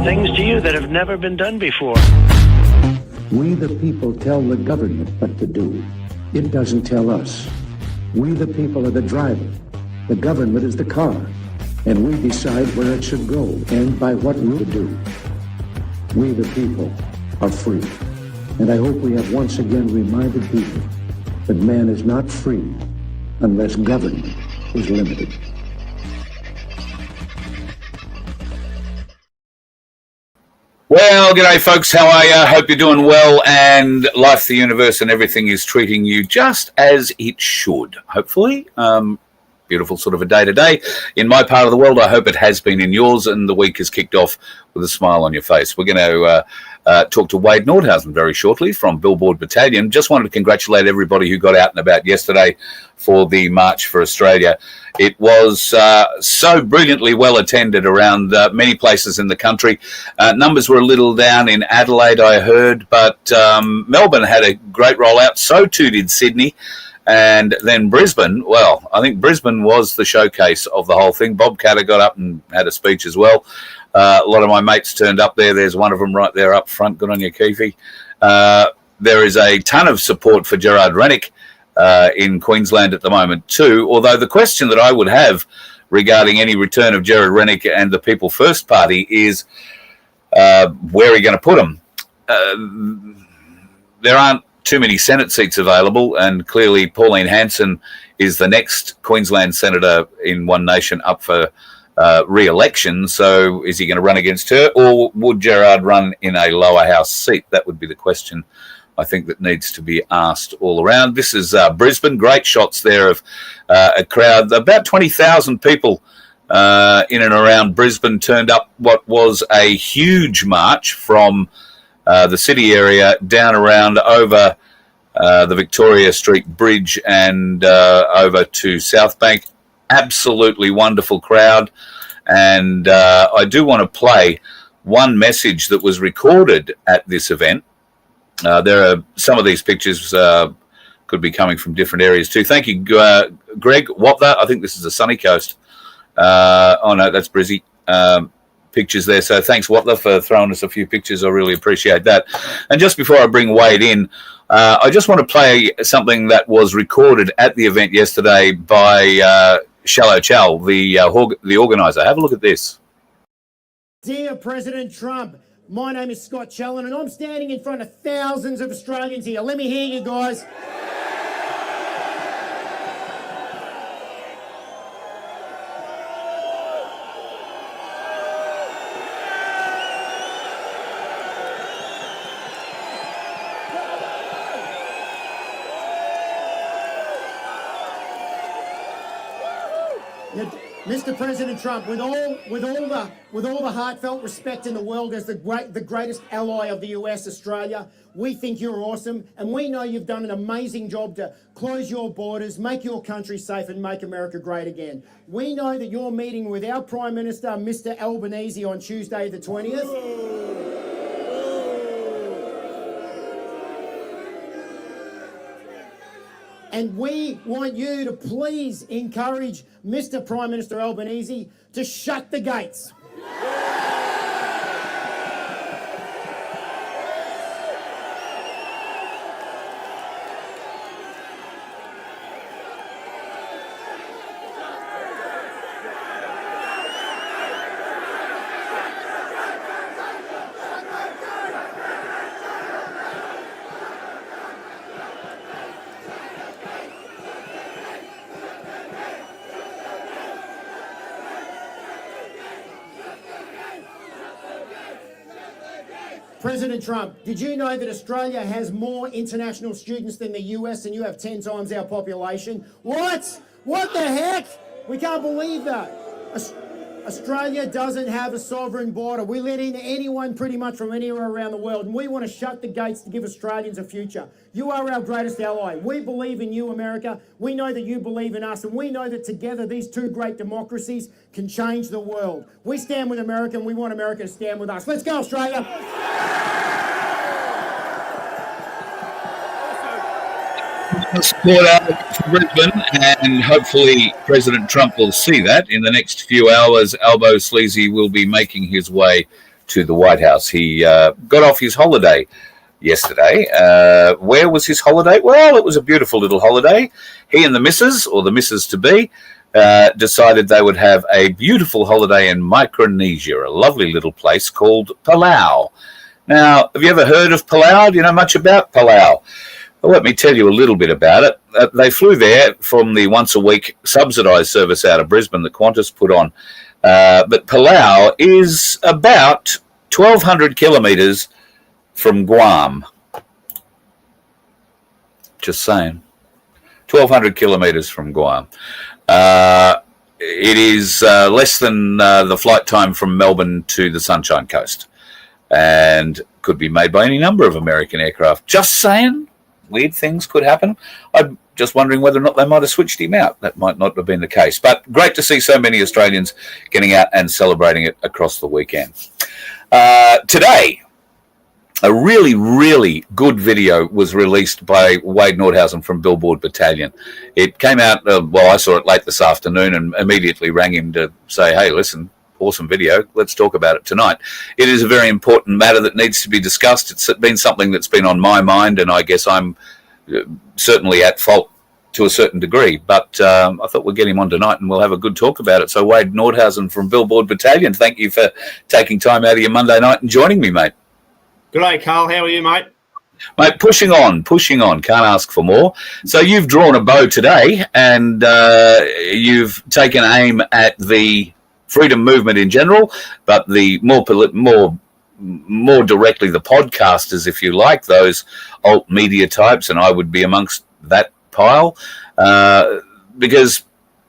things to you that have never been done before. We the people tell the government what to do. It doesn't tell us. We the people are the driver. The government is the car. And we decide where it should go and by what route to do. We the people are free. And I hope we have once again reminded people that man is not free unless government is limited. Well, g'day folks, how are you? Hope you're doing well and life, the universe and everything is treating you just as it should, hopefully. Beautiful sort of a day today. In my part of the world, I hope it has been in yours and the week has kicked off with a smile on your face. We're going to talk to Wade Nordhausen very shortly from Billboard Battalion. Just wanted to congratulate everybody who got out and about yesterday for the March for Australia. It was so brilliantly well attended around many places in the country. Numbers were a little down in Adelaide, I heard, but Melbourne had a great rollout. So too did Sydney. And then Brisbane, well, I think Brisbane was the showcase of the whole thing. Bob Catter got up and had a speech as well. A lot of my mates turned up there. There's one of them right there up front. Good on you, Keefe. There is a ton of support for Gerard Rennick in Queensland at the moment too, although the question that I would have regarding any return of Gerard Rennick and the People First Party is where are you going to put him? There aren't too many Senate seats available, and clearly Pauline Hanson is the next Queensland Senator in One Nation up for re-election. So is he going to run against her, or would Gerard run in a lower house seat? That would be the question I think that needs to be asked all around. This is Brisbane. Great shots there of a crowd. About 20,000 people in and around Brisbane turned up what was a huge march from the city area down around over the Victoria Street Bridge and over to South Bank. Absolutely wonderful crowd. And I do want to play one message that was recorded at this event. There are some of these pictures could be coming from different areas too. Thank you, Greg Wapler. I think this is the sunny coast. Oh no, that's Brizzy. Pictures there. So thanks, Wapler, for throwing us a few pictures. I really appreciate that. And just before I bring Wade in, I just want to play something that was recorded at the event yesterday by Shallow Chal, the organizer. Have a look at this. Dear President Trump, my name is Scott Challen and I'm standing in front of thousands of Australians here. Let me hear you guys. Mr. President Trump, with all the heartfelt respect in the world as the greatest ally of the US, Australia, we think you're awesome, and we know you've done an amazing job to close your borders, make your country safe, and make America great again. We know that you're meeting with our Prime Minister, Mr. Albanese, on Tuesday the 20th. And we want you to please encourage Mr. Prime Minister Albanese to shut the gates. President Trump, did you know that Australia has more international students than the US and you have 10 times our population? What? What the heck? We can't believe that. Australia doesn't have a sovereign border. We let in anyone pretty much from anywhere around the world, and we want to shut the gates to give Australians a future. You are our greatest ally. We believe in you, America. We know that you believe in us, and we know that together these two great democracies can change the world. We stand with America, and we want America to stand with us. Let's go, Australia! Support out for Brisbane, and hopefully President Trump will see that in the next few hours. Albo Sleazy will be making his way to the White House. He got off his holiday yesterday. Where was his holiday? Well, it was a beautiful little holiday. He and the missus, or the missus-to-be, decided they would have a beautiful holiday in Micronesia, a lovely little place called Palau. Now, have you ever heard of Palau? Do you know much about Palau? Well, let me tell you a little bit about it. They flew there from the once-a-week subsidised service out of Brisbane that Qantas put on. But Palau is about 1,200 kilometres from Guam. Just saying. 1,200 kilometres from Guam. It is less than the flight time from Melbourne to the Sunshine Coast, and could be made by any number of American aircraft. Just saying, weird things could happen. I'm just wondering whether or not they might have switched him out. That might not have been the case, but great to see so many Australians getting out and celebrating it across the weekend. Today, a really, really good video was released by Wade Nordhausen from Billboard Battalion. It came out, I saw it late this afternoon and immediately rang him to say, hey, listen, awesome video, let's talk about it tonight. It is a very important matter that needs to be discussed. It's been something that's been on my mind, and I guess I'm certainly at fault to a certain degree, but I thought we'd get him on tonight and we'll have a good talk about it. So Wade Nordhausen from Billboard Battalion, thank you for taking time out of your Monday night and joining me, mate. Good day, Carl. How are you, mate? Mate, pushing on. Can't ask for more. So you've drawn a bow today, and you've taken aim at the freedom movement in general, but the more directly the podcasters, if you like, those alt media types, and I would be amongst that pile, because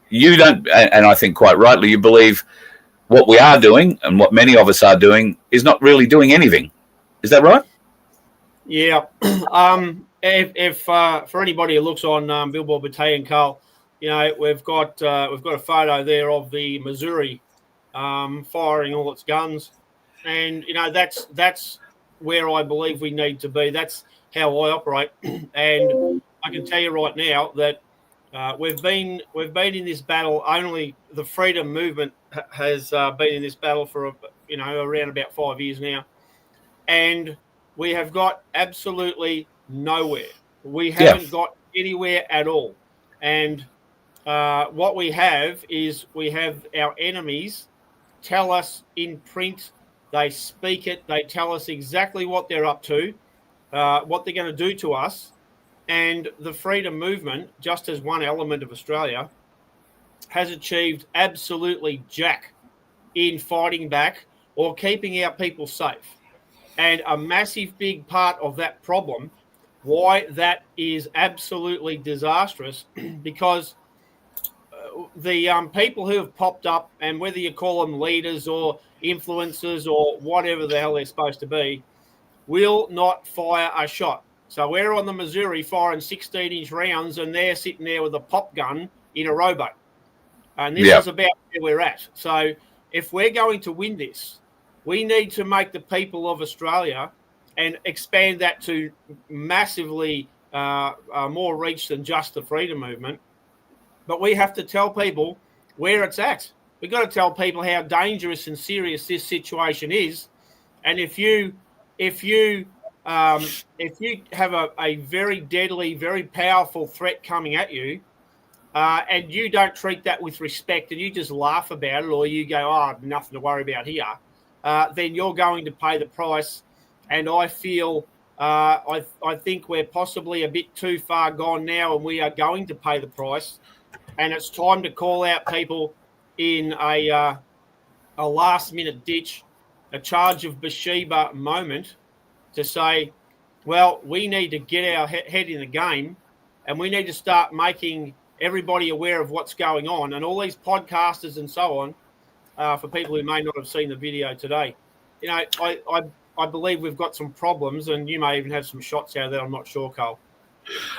you don't, and I think quite rightly, you believe what we are doing and what many of us are doing is not really doing anything. Is that right? Yeah. If for anybody who looks on Billboard Battalion, Carl, we've got a photo there of the Missouri firing all its guns, and that's where I believe we need to be. That's how I operate, and I can tell you right now that we've been in this battle. Only the freedom movement has been in this battle for around about 5 years now. And we have got absolutely nowhere. We haven't got anywhere at all. And what we have is we have our enemies tell us in print, they speak it, they tell us exactly what they're up to, what they're going to do to us. And the freedom movement, just as one element of Australia, has achieved absolutely jack in fighting back or keeping our people safe. And a massive big part of that problem, why that is absolutely disastrous, because the people who have popped up, and whether you call them leaders or influencers or whatever the hell they're supposed to be, will not fire a shot. So we're on the Missouri firing 16-inch rounds, and they're sitting there with a pop gun in a rowboat. And this is about where we're at. So if we're going to win this, we need to make the people of Australia and expand that to massively more reach than just the freedom movement. But we have to tell people where it's at. We've got to tell people how dangerous and serious this situation is. And if you have a very deadly, very powerful threat coming at you, and you don't treat that with respect and you just laugh about it, or you go, oh, nothing to worry about here, then you're going to pay the price. And I feel, I think we're possibly a bit too far gone now, and we are going to pay the price. And it's time to call out people in a last-minute ditch, a charge of Bathsheba moment, to say, well, we need to get our head in the game, and we need to start making everybody aware of what's going on. And all these podcasters and so on, for people who may not have seen the video today, I believe we've got some problems, and you may even have some shots out there. I'm not sure, Carl.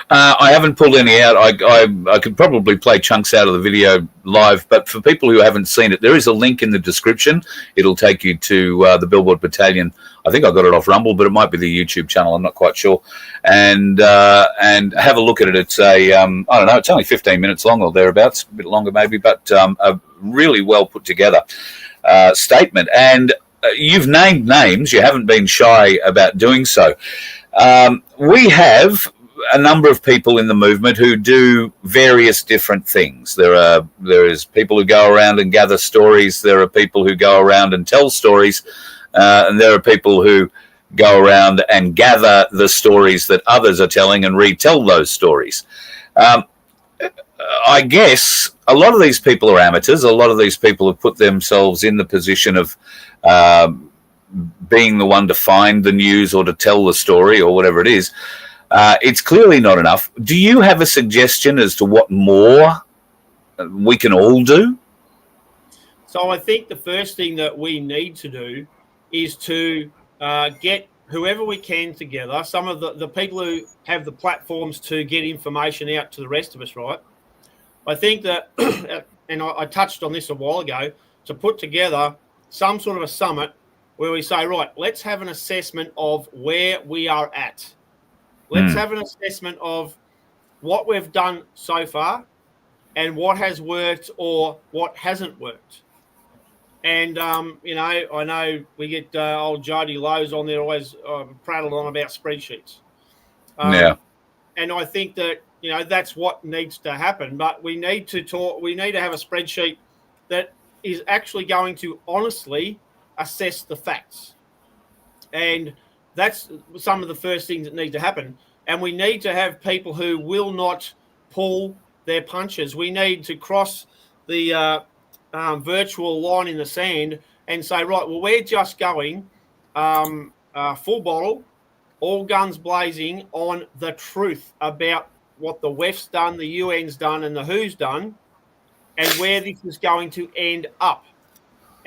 I haven't pulled any out. I could probably play chunks out of the video live, but for people who haven't seen it, there is a link in the description. It'll take you to the Billboard Battalion. I think I got it off Rumble, but it might be the YouTube channel. I'm not quite sure. And have a look at it. It's I don't know. It's only 15 minutes long or thereabouts, a bit longer maybe, but a really well put together statement. And you've named names. You haven't been shy about doing so. We have a number of people in the movement who do various different things. There is people who go around and gather stories. There are people who go around and tell stories, and there are people who go around and gather the stories that others are telling and retell those stories. I guess a lot of these people are amateurs. A lot of these people have put themselves in the position of being the one to find the news or to tell the story or whatever it is. It's clearly not enough. Do you have a suggestion as to what more we can all do? So I think the first thing that we need to do is to get whoever we can together, some of the people who have the platforms to get information out to the rest of us, right? I think that, and I touched on this a while ago, to put together some sort of a summit where we say, right, let's have an assessment of where we are at. Let's have an assessment of what we've done so far and what has worked or what hasn't worked. And, I know we get old Jody Lowe's on there always prattled on about spreadsheets. Yeah. And I think that, that's what needs to happen. But we need to have a spreadsheet that is actually going to honestly assess the facts. And that's some of the first things that need to happen. And we need to have people who will not pull their punches. We need to cross the virtual line in the sand and say, right, well, we're just going full bottle, all guns blazing on the truth about what the WEF's done, the UN's done, and the WHO's done, and where this is going to end up.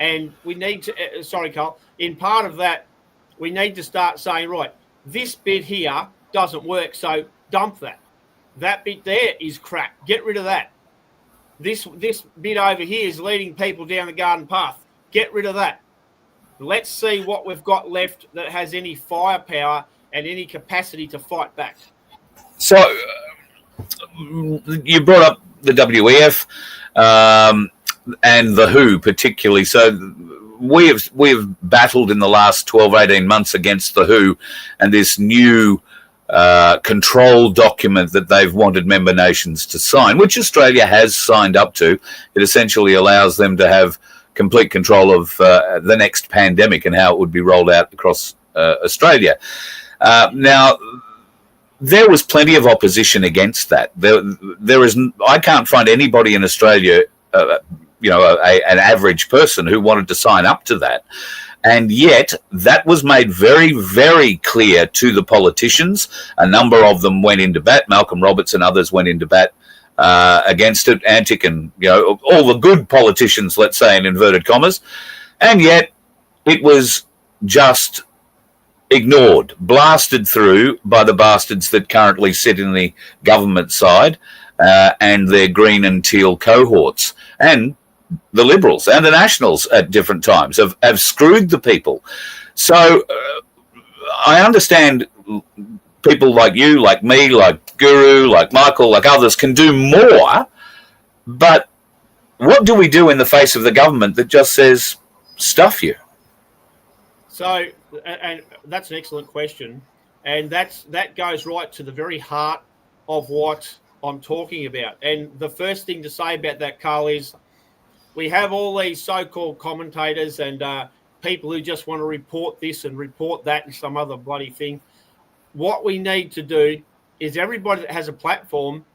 And we need to, sorry, Carl, in part of that, we need to start saying, right, this bit here doesn't work, so dump that. That bit there is crap. Get rid of that. This bit over here is leading people down the garden path. Get rid of that. Let's see what we've got left that has any firepower and any capacity to fight back. So you brought up the WEF and the WHO particularly. So we have battled in the last 12, 18 months against the WHO and this new control document that they've wanted member nations to sign, which Australia has signed up to. It essentially allows them to have complete control of the next pandemic and how it would be rolled out across Australia. Now, there was plenty of opposition against that. I can't find anybody in Australia, an average person who wanted to sign up to that. And yet that was made very, very clear to the politicians. A number of them went into bat. Malcolm Roberts and others went into bat against it. Antic and, all the good politicians, let's say in inverted commas. And yet it was just ignored, blasted through by the bastards that currently sit in the government side and their green and teal cohorts. And the Liberals and the Nationals at different times have screwed the people. So I understand people like you, like me, like Guru, like Michael, like others can do more, but what do we do in the face of the government that just says, stuff you? So, and that's an excellent question. And that goes right to the very heart of what I'm talking about. And the first thing to say about that, Carl, is we have all these so-called commentators and people who just want to report this and report that and some other bloody thing. What we need to do is everybody that has a platform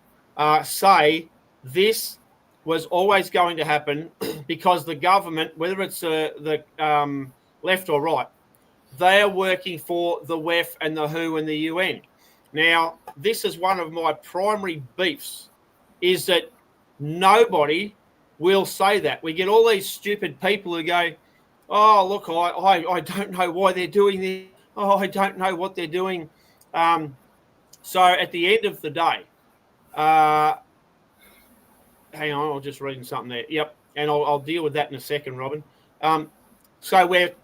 say this was always going to happen because the government, whether it's the left or right, they are working for the WEF and the WHO and the UN. Now, this is one of my primary beefs, is that nobody will say that. We get all these stupid people who go, oh, look, I don't know why they're doing this. Oh, I don't know what they're doing. So at the end of the day, hang on, I'm just reading something there. Yep, and I'll deal with that in a second, Robin. So we've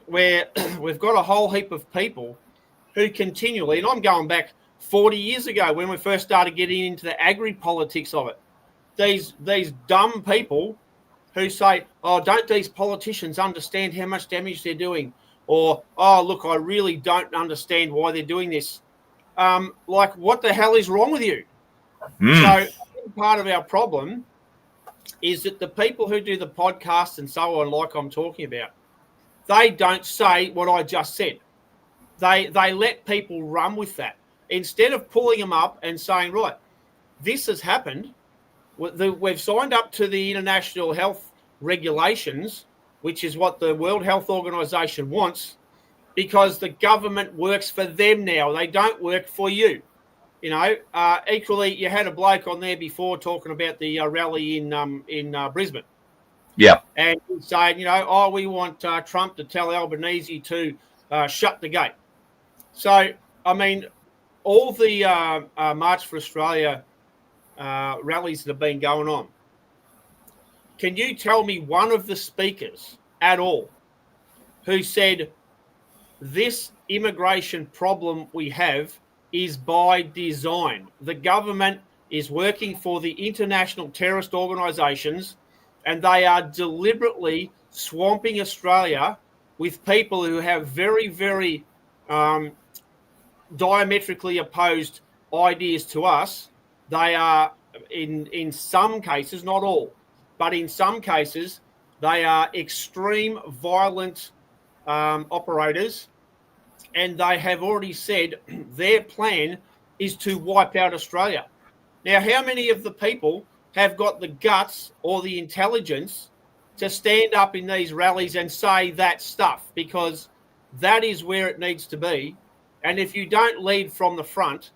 got a whole heap of people who continually, and I'm going back 40 years ago when we first started getting into the agri-politics of it. These dumb people who say, oh, don't these politicians understand how much damage they're doing? or, oh, look, I really don't understand why they're doing this. Like, what the hell is wrong with you? So I think part of our problem is that the people who do the podcast and so on, like I'm talking about, they don't say what I just said. They let people run with that. Instead of pulling them up and saying, right, this has happened. We've signed up to the international health regulations, which is what the World Health Organization wants, because the government works for them now. They don't work for you. You know, equally, you had a bloke on there before talking about the rally in Brisbane. Yeah. And saying, you know, oh, we want Trump to tell Albanese to shut the gate. So, I mean, all the March for Australia rallies that have been going on, can you tell me one of the speakers at all who said this immigration problem we have is by design? The government is working for the international terrorist organisations, and they are deliberately swamping Australia with people who have very, very diametrically opposed ideas to us. They are, in some cases, not all, but in some cases, they are extreme violent operators, and they have already said their plan is to wipe out Australia. Now, how many of the people have got the guts or the intelligence to stand up in these rallies and say that stuff? Because that is where it needs to be. And if you don't lead from the front,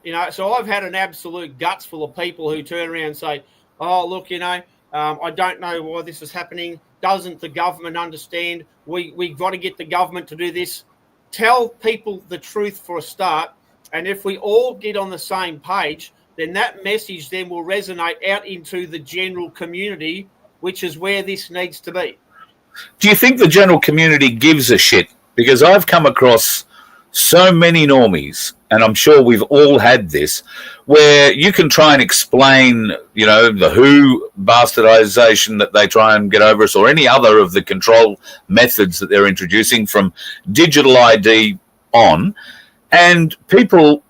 you know, so I've had an absolute guts full of people who turn around and say, oh, look, you know, I don't know why this is happening. Doesn't the government understand? We've got to get the government to do this. Tell people the truth for a start. And if we all get on the same page, then that message then will resonate out into the general community, which is where this needs to be. Do you think the general community gives a shit? Because I've come across so many normies, and I'm sure we've all had this, where you can try and explain, you know, the WHO bastardization that they try and get over us, or any other of the control methods that they're introducing from digital ID on, and people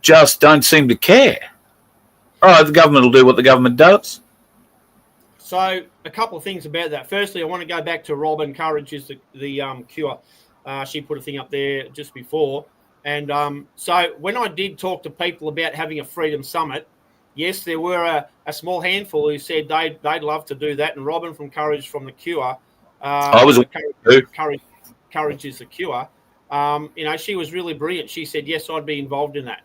just don't seem to care. Oh, the government will do what the government does. So a couple of things about that. Firstly, I want to go back to Robin Courage is the cure. She put a thing up there just before. And so when I did talk to people about having a Freedom Summit, yes, there were a small handful who said they'd love to do that. And Robin from Courage from the Cure, I was Courage is the Cure. You know, she was really brilliant. She said, yes, I'd be involved in that.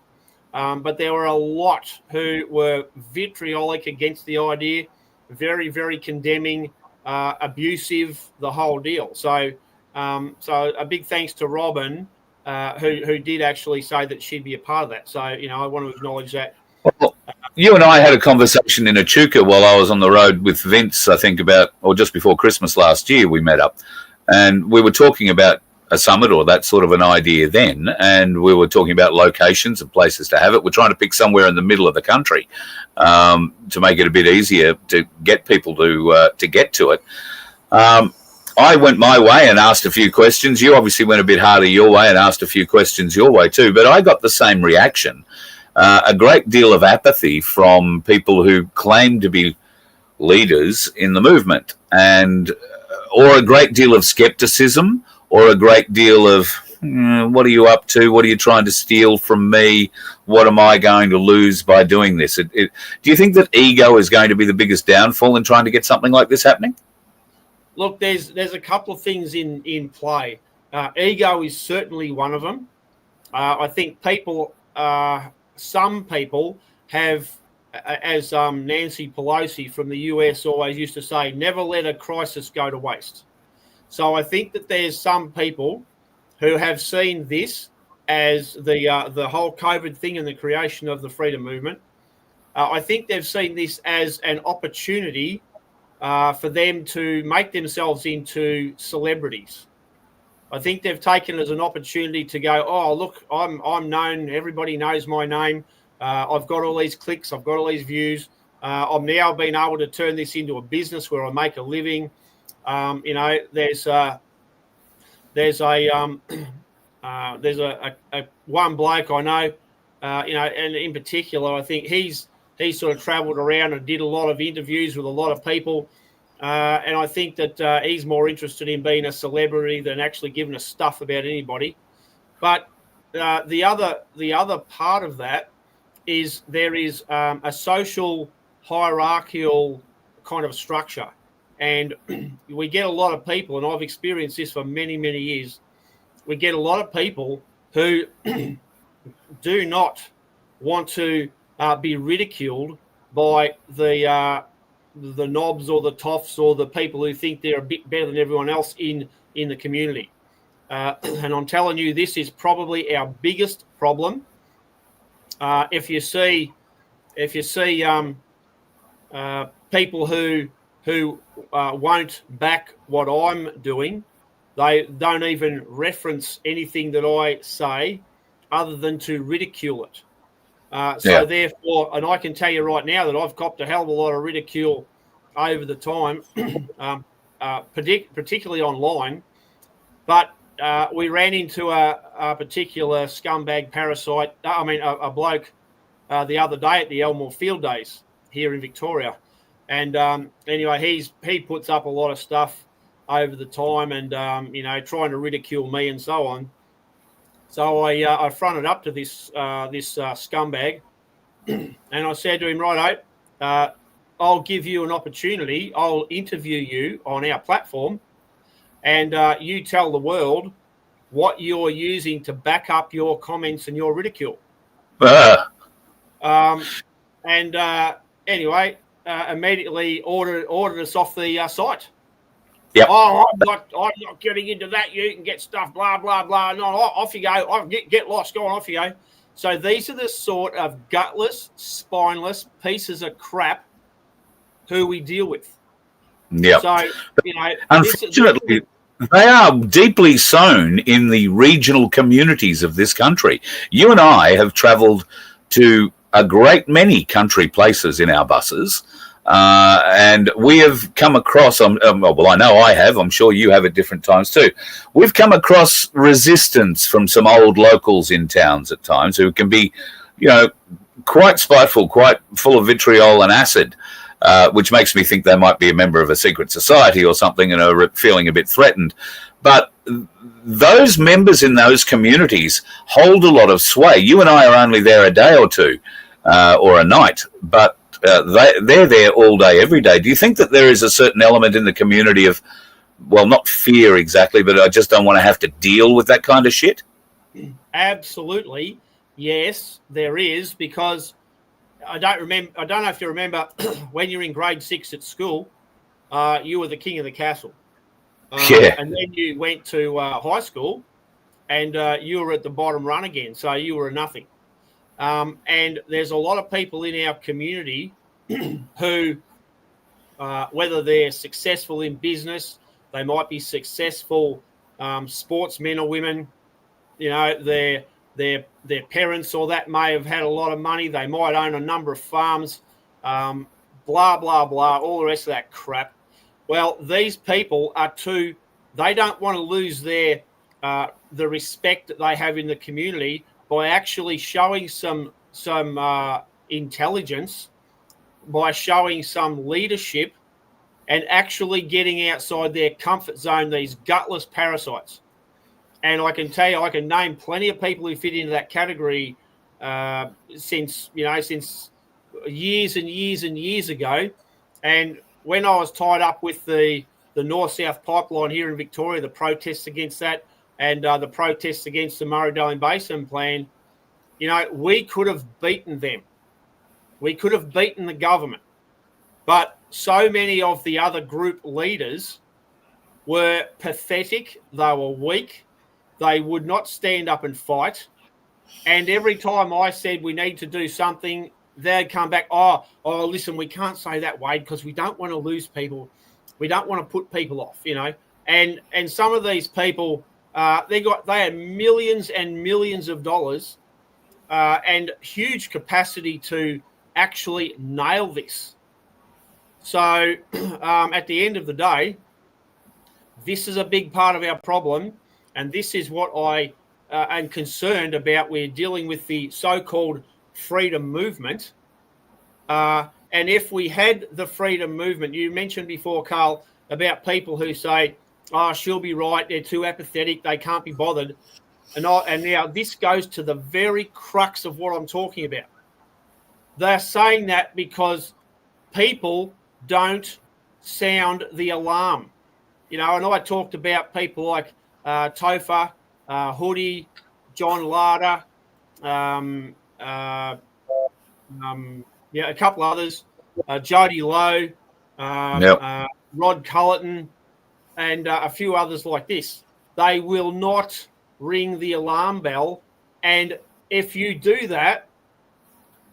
But there were a lot who were vitriolic against the idea, very, very condemning, abusive, the whole deal. So a big thanks to Robin, who did actually say that she'd be a part of that. So, you know, I want to acknowledge that. Well, you and I had a conversation in Echuca while I was on the road with Vince, I think or just before Christmas last year, we met up. And we were talking about a summit or that sort of an idea then, and we were talking about locations and places to have it. We're trying to pick somewhere in the middle of the country to make it a bit easier to get people to get to it. I went my way and asked a few questions. You obviously went a bit harder your way and asked a few questions your way too, but I got the same reaction. A great deal of apathy from people who claim to be leaders in the movement, or a great deal of skepticism, or a great deal of, what are you up to? What are you trying to steal from me? What am I going to lose by doing this? Do you think that ego is going to be the biggest downfall in trying to get something like this happening? Look, there's a couple of things in play. Ego is certainly one of them. I think some people have, as Nancy Pelosi from the US always used to say, never let a crisis go to waste. So I think that there's some people who have seen this as the whole COVID thing and the creation of the freedom movement. I think they've seen this as an opportunity for them to make themselves into celebrities. I think they've taken it as an opportunity to go, oh, look, I'm known. Everybody knows my name. I've got all these clicks. I've got all these views. I'm now being able to turn this into a business where I make a living. You know, there's there's a one bloke I know, and in particular, I think he's sort of travelled around and did a lot of interviews with a lot of people, and I think that he's more interested in being a celebrity than actually giving us stuff about anybody. But the other part of that is there is a social hierarchical kind of structure, and we get a lot of people, and I've experienced this for many, many years. We get a lot of people who do not want to be ridiculed by the knobs or the toffs or the people who think they're a bit better than everyone else in the community. And I'm telling you, this is probably our biggest problem. If you see people who won't back what I'm doing, they don't even reference anything that I say other than to ridicule it. Therefore, and I can tell you right now that I've copped a hell of a lot of ridicule over the time, particularly online. But we ran into a particular scumbag parasite, a bloke the other day at the Elmore Field Days here in Victoria. And anyway, he puts up a lot of stuff over the time and, trying to ridicule me and so on. So I fronted up to this scumbag and I said to him, righto, I'll give you an opportunity. I'll interview you on our platform and you tell the world what you're using to back up your comments and your ridicule. Anyway, immediately ordered us off the site. Yep. Oh, I'm not getting into that. You can get stuff, blah, blah, blah. No, off you go. Get lost. Go on, off you go. So these are the sort of gutless, spineless pieces of crap who we deal with. Yeah. So, unfortunately, they are deeply sown in the regional communities of this country. You and I have travelled to a great many country places in our buses. And we have come across, I know I have, I'm sure you have at different times too. We've come across resistance from some old locals in towns at times who can be, quite spiteful, quite full of vitriol and acid, which makes me think they might be a member of a secret society or something and are feeling a bit threatened. But those members in those communities hold a lot of sway. You and I are only there a day or two or a night, but they're there all day, every day. Do you think that there is a certain element in the community of, well, not fear exactly, but I just don't want to have to deal with that kind of shit? Absolutely. Yes, there is, because I don't know if you remember when you're in grade 6 at school, you were the king of the castle. And then you went to high school and you were at the bottom run again. So you were a nothing. And there's a lot of people in our community who, whether they're successful in business, they might be successful sportsmen or women, their parents or that may have had a lot of money. They might own a number of farms, blah, blah, blah, all the rest of that crap. Well, these people they don't want to lose the respect that they have in the community by actually showing some intelligence, by showing some leadership, and actually getting outside their comfort zone, these gutless parasites. And I can tell you, I can name plenty of people who fit into that category since years and years and years ago. And when I was tied up with the North-South pipeline here in Victoria, the protests against that, and the protests against the Murray-Darling Basin plan, we could have beaten them. We could have beaten the government. But so many of the other group leaders were pathetic. They were weak. They would not stand up and fight. And every time I said we need to do something, they'd come back, oh, listen, we can't say that, Wade, because we don't want to lose people. We don't want to put people off, And some of these people, they had millions and millions of dollars and huge capacity to actually nail this. So at the end of the day, this is a big part of our problem. and this is what I am concerned about. We're dealing with the so-called freedom movement. And if we had the freedom movement, you mentioned before, Carl, about people who say, oh, she'll be right, they're too apathetic, they can't be bothered. And now this goes to the very crux of what I'm talking about. They're saying that because people don't sound the alarm. You know, and I talked about people like Topher, Hoodie, John Larder, a couple others, Jody Lowe, Rod Cullerton, and a few others like this. They will not ring the alarm bell. And if you do that,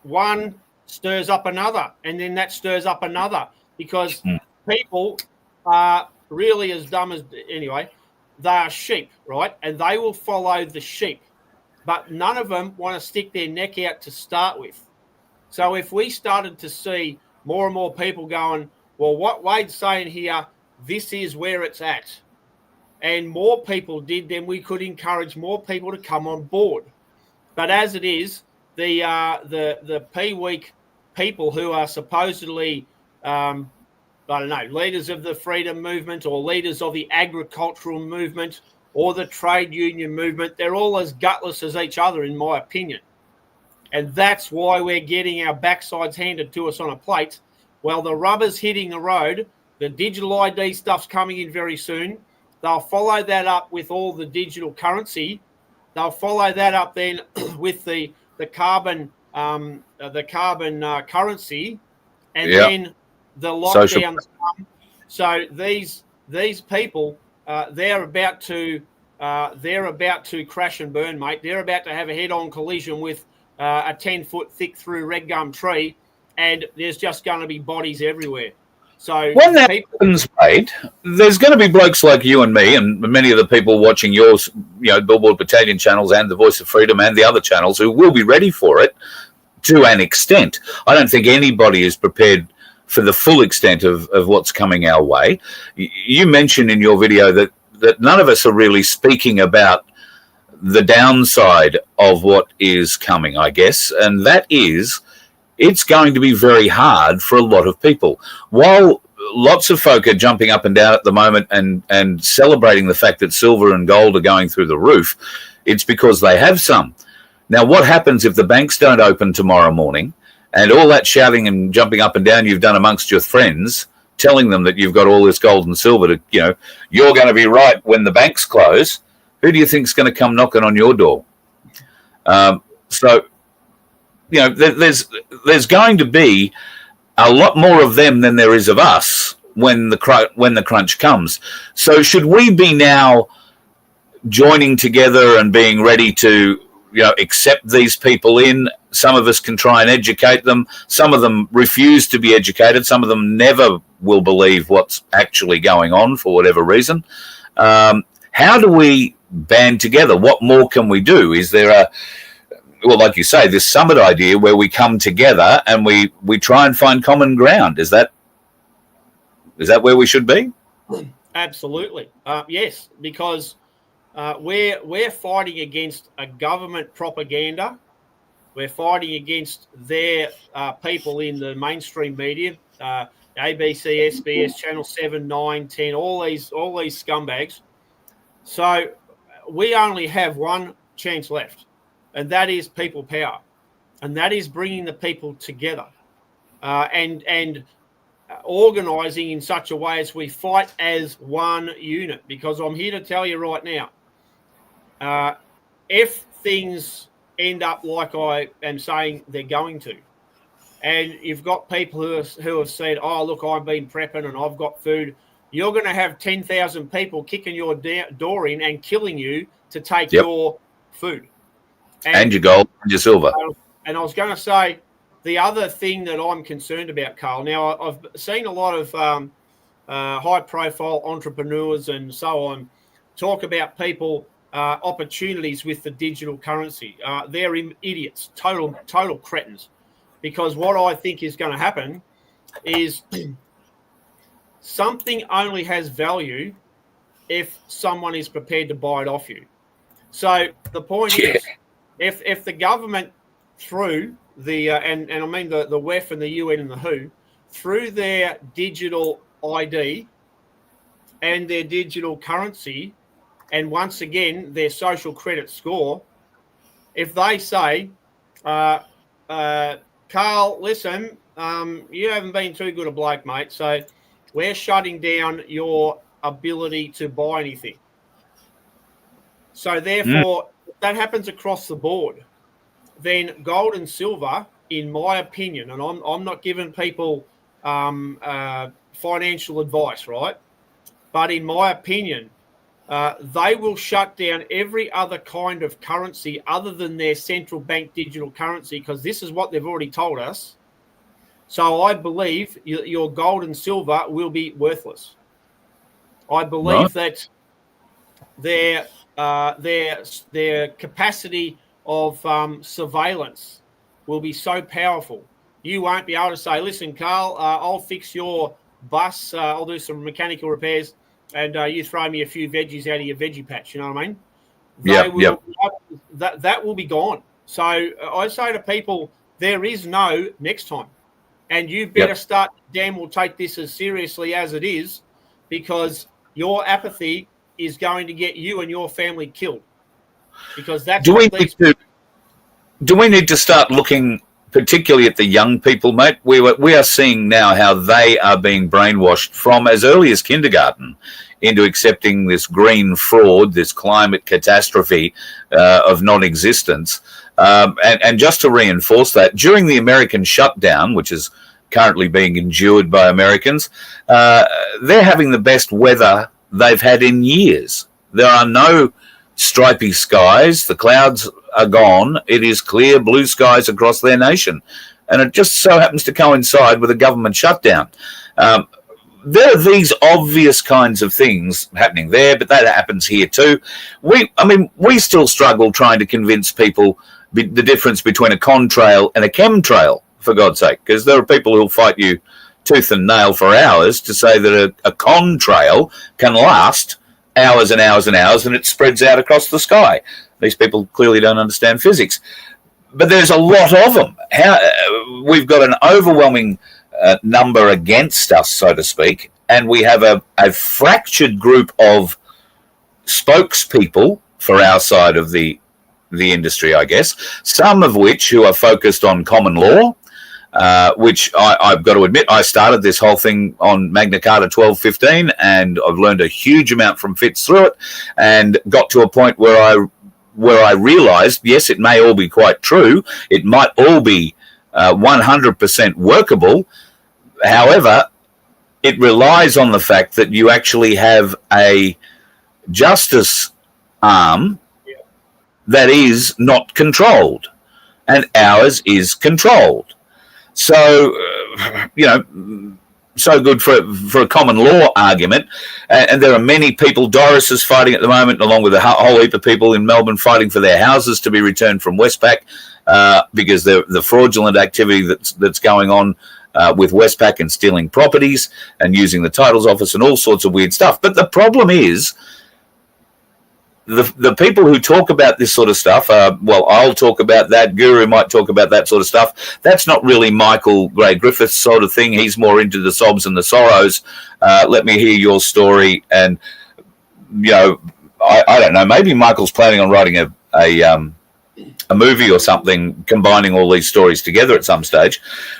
one stirs up another, and then that stirs up another, because people are really as dumb as, anyway, they are sheep, right? And they will follow the sheep. But none of them want to stick their neck out to start with. So if we started to see more and more people going, well, what Wade's saying here, this is where it's at, and more people did, then we could encourage more people to come on board. But as it is, the P-Week people who are supposedly, I don't know, leaders of the freedom movement or leaders of the agricultural movement or the trade union movement, they're all as gutless as each other, in my opinion. And that's why we're getting our backsides handed to us on a plate. Well, the rubber's hitting the road. The digital ID stuff's coming in very soon. They'll follow that up with all the digital currency. They'll follow that up then with the carbon currency, and then the lockdowns come. So these people, they're about to crash and burn, mate. They're about to have a head-on collision with a 10-foot thick through red gum tree, and there's just going to be bodies everywhere. So when that happens, Wade, there's going to be blokes like you and me and many of the people watching yours, Billboard Battalion channels and the Voice of Freedom and the other channels, who will be ready for it to an extent. I don't think anybody is prepared for the full extent of what's coming our way. You mentioned in your video that none of us are really speaking about the downside of what is coming, I guess, and that is it's going to be very hard for a lot of people. While lots of folk are jumping up and down at the moment and celebrating the fact that silver and gold are going through the roof, it's because they have some. Now, what happens if the banks don't open tomorrow morning and all that shouting and jumping up and down you've done amongst your friends, telling them that you've got all this gold and silver to, you're going to be right when the banks close, who do you think is going to come knocking on your door? There's going to be a lot more of them than there is of us when the crunch comes. So should we be now joining together and being ready to accept these people in? Some of us can try and educate them. Some of them refuse to be educated. Some of them never will believe what's actually going on for whatever reason. How do we band together? What more can we do? Is there like you say, this summit idea where we come together and we try and find common ground? Is that where we should be? Absolutely. Yes, because we're fighting against a government propaganda. We're fighting against their people in the mainstream media, ABC, SBS, Channel 7, 9, 10, all these scumbags. So we only have one chance left, and that is people power, and that is bringing the people together and organising in such a way as we fight as one unit. Because I'm here to tell you right now, if things end up like I am saying they're going to, and you've got people who have said, oh, look, I've been prepping and I've got food, you're going to have 10,000 people kicking your door in and killing you to take your food. And your gold and your silver. And I was going to say, the other thing that I'm concerned about, Carl, now I've seen a lot of high-profile entrepreneurs and so on talk about people, opportunities with the digital currency. They're idiots, total cretins. Because what I think is going to happen is something only has value if someone is prepared to buy it off you. So the point is, if the government through the and I mean the WEF and the UN and the WHO, through their digital ID and their digital currency, and once again their social credit score, if they say, Carl, listen, you haven't been too good a bloke, mate, so we're shutting down your ability to buy anything. So therefore, if that happens across the board, then gold and silver, in my opinion, and I'm not giving people financial advice, right? But in my opinion, they will shut down every other kind of currency other than their central bank digital currency, because this is what they've already told us. So I believe your gold and silver will be worthless. I believe that their capacity of surveillance will be so powerful. You won't be able to say, listen, Carl, I'll fix your bus, I'll do some mechanical repairs, and you throw me a few veggies out of your veggie patch, you know what I mean? That will be gone. So I say to people, there is no next time. And you better start damn well take this as seriously as it is, because your apathy is going to get you and your family killed. Because that's do we need to start looking particularly at the young people, mate? We are seeing now how they are being brainwashed from as early as kindergarten into accepting this green fraud, this climate catastrophe of non-existence. And just to reinforce that, during the American shutdown, which is currently being endured by Americans, they're having the best weather they've had in years. There are no stripy skies. The clouds are gone. It is clear blue skies across their nation. And it just so happens to coincide with a government shutdown. There are these obvious kinds of things happening there, but that happens here too. We still struggle trying to convince people the difference between a contrail and a chemtrail, for God's sake, because there are people who'll fight you tooth and nail for hours to say that a contrail can last hours and hours and hours and it spreads out across the sky. These people clearly don't understand physics. But there's a lot of them. We've got an overwhelming number against us, so to speak, and we have a fractured group of spokespeople for our side of the industry, I guess, some of which who are focused on common law, which I've got to admit, I started this whole thing on Magna Carta 1215, and I've learned a huge amount from Fitz through it, and got to a point where I realised, yes, it may all be quite true, it might all be 100% workable. However, it relies on the fact that you actually have a justice arm that is not controlled, and ours is controlled. So, so good for a common law argument. And there are many people. Doris is fighting at the moment, along with a whole heap of people in Melbourne, fighting for their houses to be returned from Westpac because the fraudulent activity that's going on with Westpac and stealing properties and using the titles office and all sorts of weird stuff. But the problem is, the people who talk about this sort of stuff, I'll talk about that, Guru might talk about that sort of stuff. That's not really Michael Gray-Griffith's sort of thing. He's more into the sobs and the sorrows. Let me hear your story. And, I don't know, maybe Michael's planning on writing a movie or something, combining all these stories together at some stage.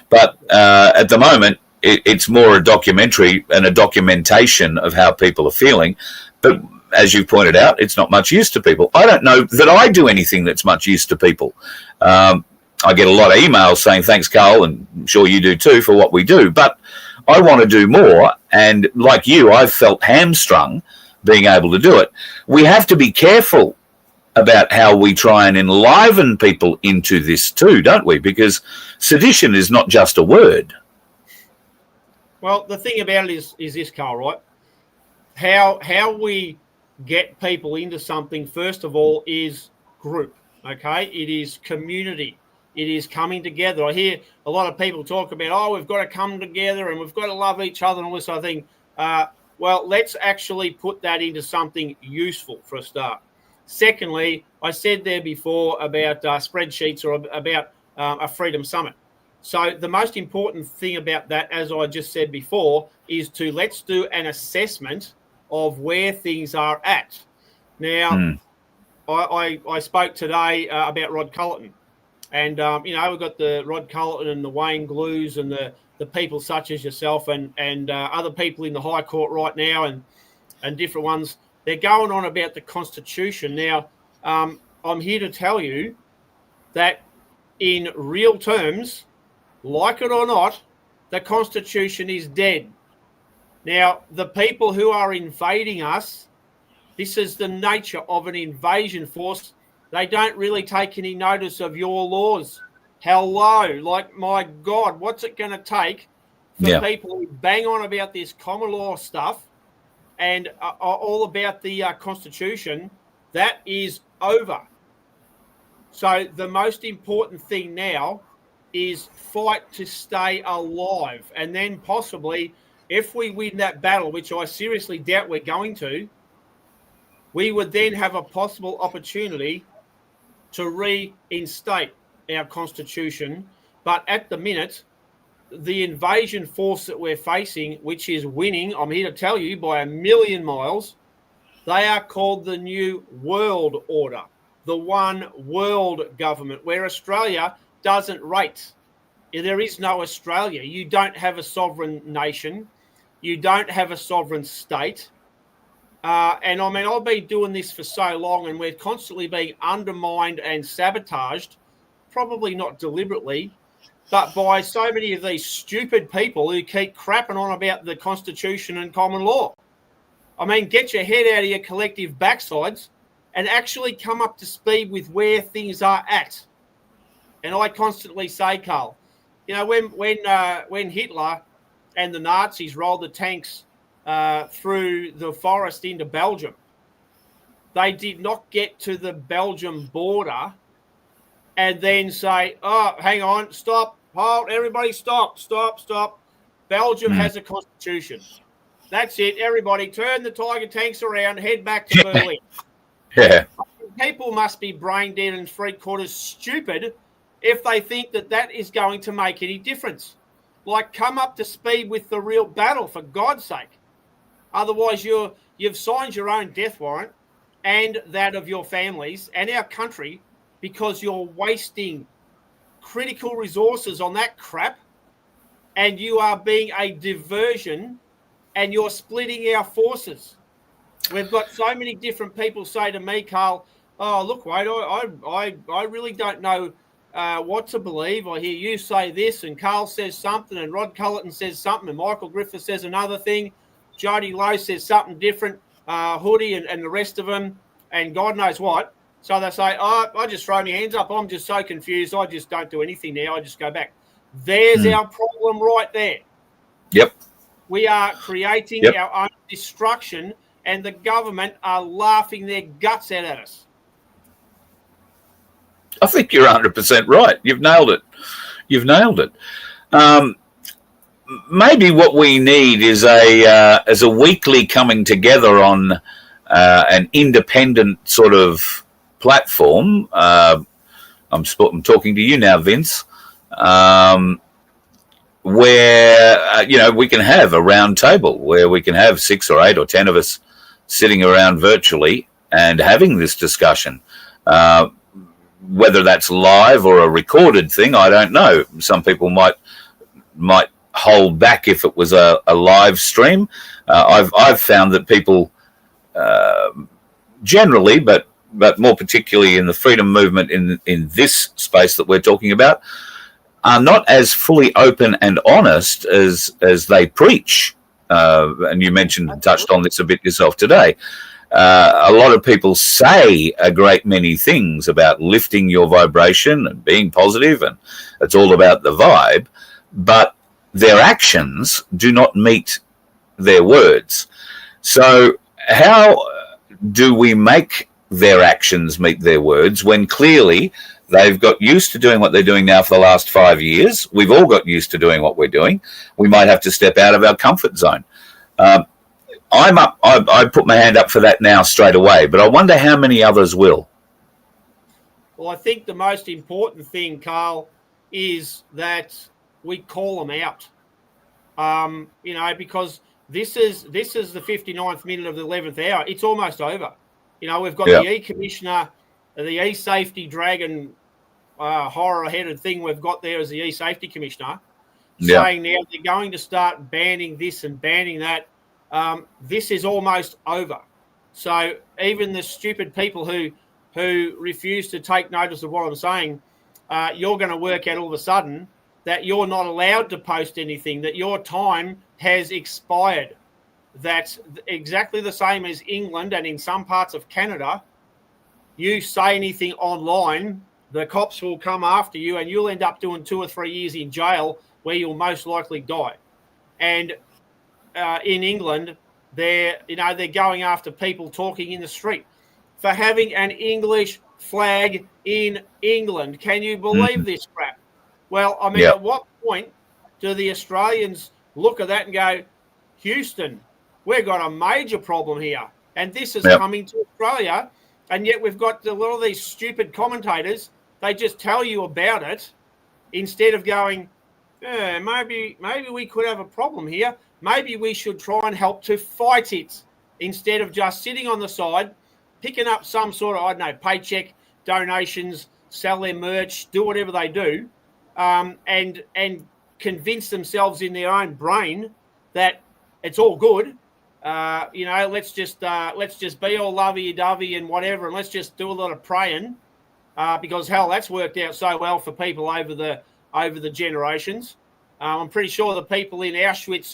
But at the moment, it's more a documentary and a documentation of how people are feeling. But as you pointed out, it's not much use to people. I don't know that I do anything that's much use to people. I get a lot of emails saying, thanks, Carl, and I'm sure you do too, for what we do. But I want to do more. And like you, I've felt hamstrung being able to do it. We have to be careful about how we try and enliven people into this too, don't we? Because sedition is not just a word. Well, the thing about it is this, Carl, right? How we get people into something, first of all, is group, okay? It is community. It is coming together. I hear a lot of people talk about, we've got to come together and we've got to love each other and all this sort of thing. Well, let's actually put that into something useful for a start. Secondly, I said there before about spreadsheets or about a Freedom Summit. So the most important thing about that, as I just said before, is let's do an assessment of where things are at. Now, I spoke today about Rod Culleton. And, we've got the Rod Culleton and the Wayne Glues and the people such as yourself and other people in the High Court right now and different ones. They're going on about the Constitution. Now, I'm here to tell you that in real terms, like it or not, the Constitution is dead. Now, the people who are invading us, this is the nature of an invasion force. They don't really take any notice of your laws. Hello, like, my God, what's it going to take for people who bang on about this common law stuff and are all about the Constitution? That is over. So the most important thing now is fight to stay alive. And then possibly, if we win that battle, which I seriously doubt we're going to, we would then have a possible opportunity to reinstate our Constitution. But at the minute, the invasion force that we're facing, which is winning, I'm here to tell you, by a million miles, they are called the New World Order, the one world government, where Australia doesn't rate. There is no Australia. You don't have a sovereign nation. You don't have a sovereign state. And I mean, I've been doing this for so long and we're constantly being undermined and sabotaged, probably not deliberately, but by so many of these stupid people who keep crapping on about the Constitution and common law. I mean, get your head out of your collective backsides and actually come up to speed with where things are at. And I constantly say, Carl, when Hitler and the Nazis rolled the tanks through the forest into Belgium, they did not get to the Belgium border and then say, oh, hang on, stop, hold, everybody stop. Belgium has a constitution. That's it. Everybody turn the Tiger tanks around, head back to Berlin. Yeah. People must be brain dead and three-quarters stupid if they think that is going to make any difference. Like, come up to speed with the real battle, for God's sake. Otherwise, you've signed your own death warrant and that of your families and our country because you're wasting critical resources on that crap, and you are being a diversion and you're splitting our forces. We've got so many different people say to me, Carl, oh, look, Wade, I really don't know what to believe. I hear you say this and Carl says something and Rod Culleton says something and Michael Griffith says another thing. Jody Lowe says something different, Hoodie and the rest of them, and God knows what. So they say, oh, I just throw my hands up. I'm just so confused. I just don't do anything now. I just go back. There's our problem right there. Yep. We are creating our own destruction, and the government are laughing their guts out at us. I think you're 100% right. You've nailed it. Maybe what we need is a weekly coming together on an independent sort of platform. I'm talking to you now, Vince, where we can have a round table where we can have 6 or 8 or 10 of us sitting around virtually and having this discussion. Whether that's live or a recorded thing, I don't know. Some people might hold back if it was a live stream. I've found that people generally, but more particularly in the freedom movement in this space that we're talking about, are not as fully open and honest as they preach. And you mentioned and touched on this a bit yourself today. A lot of people say a great many things about lifting your vibration and being positive, and it's all about the vibe, but their actions do not meet their words. So how do we make their actions meet their words when clearly they've got used to doing what they're doing now for the last 5 years? We've all got used to doing what we're doing. We might have to step out of our comfort zone. I'm up. I put my hand up for that now straight away, but I wonder how many others will. Well, I think the most important thing, Carl, is that we call them out. Because this is the 59th minute of the 11th hour. It's almost over. We've got the E-Commissioner, the E-Safety dragon horror-headed thing we've got there as the E-Safety Commissioner, saying now they're going to start banning this and banning that. This is almost over. So even the stupid people who refuse to take notice of what I'm saying, you're going to work out all of a sudden that you're not allowed to post anything, that your time has expired. That's exactly the same as England and in some parts of Canada. You say anything online, the cops will come after you and you'll end up doing 2 or 3 years in jail where you'll most likely die. And in England, they're going after people talking in the street for having an English flag in England. Can you believe this crap? Well, I mean, at what point do the Australians look at that and go, Houston, we've got a major problem here, and this is coming to Australia, and yet we've got a lot of these stupid commentators, they just tell you about it instead of going, maybe we could have a problem here. Maybe we should try and help to fight it instead of just sitting on the side, picking up some sort of, paycheck, donations, sell their merch, do whatever they do, and convince themselves in their own brain that it's all good. Let's just be all lovey-dovey and whatever, and let's just do a lot of praying, because hell, that's worked out so well for people over the generations. I'm pretty sure the people in Auschwitz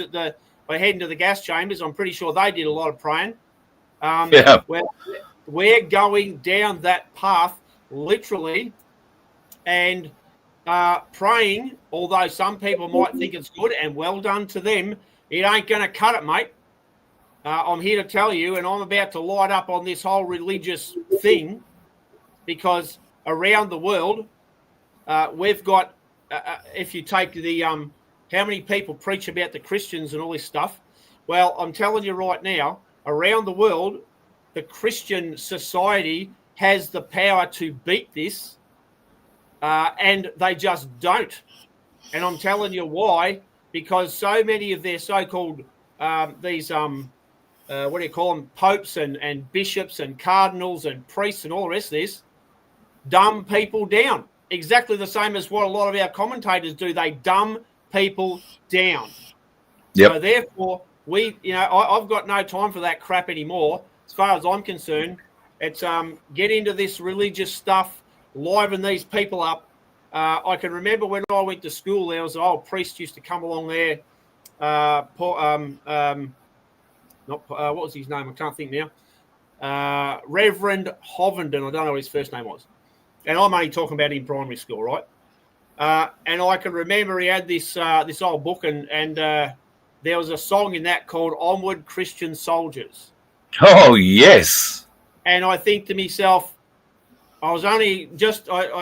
were heading to the gas chambers. I'm pretty sure they did a lot of praying. We're going down that path literally, and praying, although some people might think it's good, and well done to them, it ain't going to cut it, mate. I'm here to tell you, and I'm about to light up on this whole religious thing, because around the world, we've got, if you take the, how many people preach about the Christians and all this stuff? Well, I'm telling you right now, around the world, the Christian society has the power to beat this, and they just don't. And I'm telling you why, because so many of their so-called, what do you call them, popes and bishops and cardinals and priests and all the rest of this, dumb people down. Exactly the same as what a lot of our commentators do. They dumb people down. So therefore, I've got no time for that crap anymore. As far as I'm concerned, it's get into this religious stuff, liven these people up. I can remember when I went to school, there was an old priest used to come along there. What was his name? I can't think now. Reverend Hovenden. I don't know what his first name was. And I'm only talking about in primary school, right? And I can remember he had this old book, and there was a song in that called "Onward, Christian Soldiers." Oh, yes. And I think to myself, I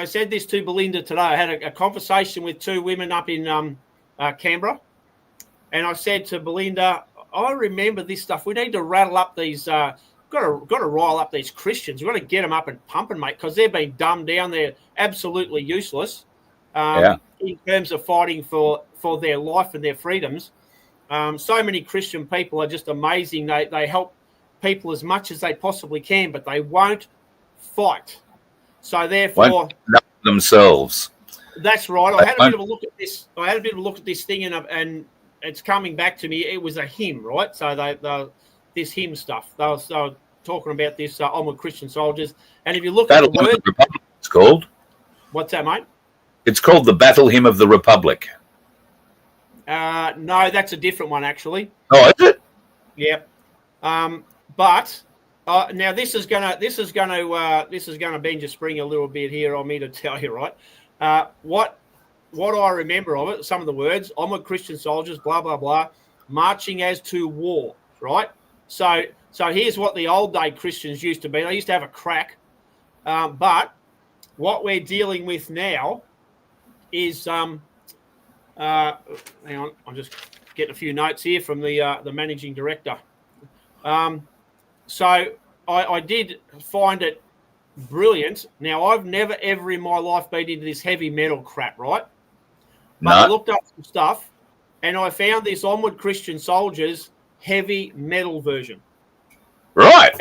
said this to Belinda today. I had a conversation with 2 women up in Canberra, and I said to Belinda, I remember this stuff. We need to rattle up these. Got to rile up these Christians. We've got to get them up and pumping, mate, because they've been dumbed down. They're absolutely useless in terms of fighting for their life and their freedoms. So many Christian people are just amazing. They help people as much as they possibly can, but they won't fight. So therefore, won't themselves. That's right. I had a bit of a look at this. Thing, and it's coming back to me. It was a hymn, right? So this hymn stuff. They were talking about this Onward Christian Soldiers. And if you look Battle at the Hymn word, of the Republic, it's called. What's that, mate? It's called the Battle Hymn of the Republic. No, that's a different one, actually. Oh, is it? Yeah. But now this is gonna bend your spring a little bit here on me to tell you, right? What I remember of it, some of the words: onward Christian soldiers, blah blah blah, marching as to war, right? So here's what the old day Christians used to be. They used to have a crack, but what we're dealing with now is hang on, I'm just getting a few notes here from the managing director. So I did find it brilliant. Now, I've never ever in my life been into this heavy metal crap, right? But I No. looked up some stuff and I found this Onward Christian Soldiers heavy metal version. Right.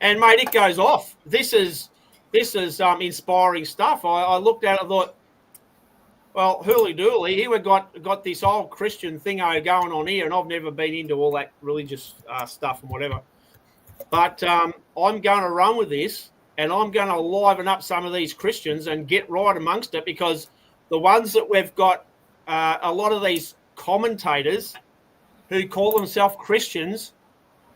And mate, it goes off. This is inspiring stuff. I looked at it and thought, well, hooly dooly, here we got this old Christian thingo going on here, and I've never been into all that religious stuff and whatever. But I'm going to run with this, and I'm going to liven up some of these Christians and get right amongst it, because the ones that we've got, a lot of these commentators who call themselves Christians,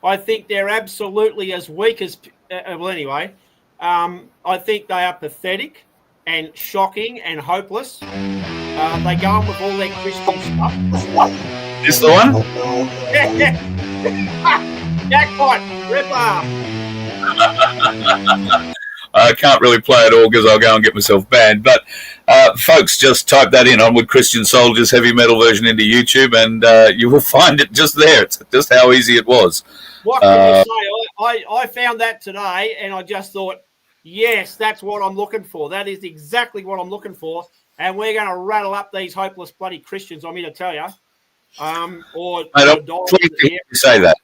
I think they're absolutely as weak as, well, anyway, I think they are pathetic and shocking and hopeless. They go on with all their Christian stuff. Is the one? Jackpot, ripper. I can't really play it all because I'll go and get myself banned. But folks, just type that in, Onward Christian Soldiers heavy metal version, into YouTube, and you will find it just there. It's just how easy it was. What can you say? I found that today, and I just thought, yes, that's what I'm looking for. That is exactly what I'm looking for. And we're going to rattle up these hopeless bloody Christians, I'm here to tell you. I'm pleased to hear you say that.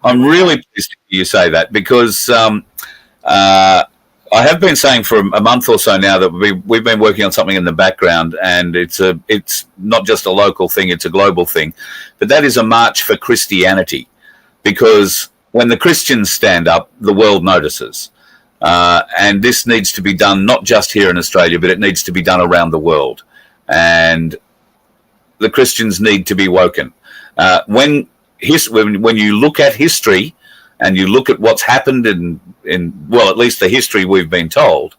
I'm really pleased to hear you say that, because I have been saying for a month or so now that we've been working on something in the background, and it's not just a local thing, it's a global thing. But that is a march for Christianity, because when the Christians stand up, the world notices. And this needs to be done not just here in Australia, but it needs to be done around the world. And the Christians need to be woken. When you look at history and you look at what's happened in well, at least the history we've been told,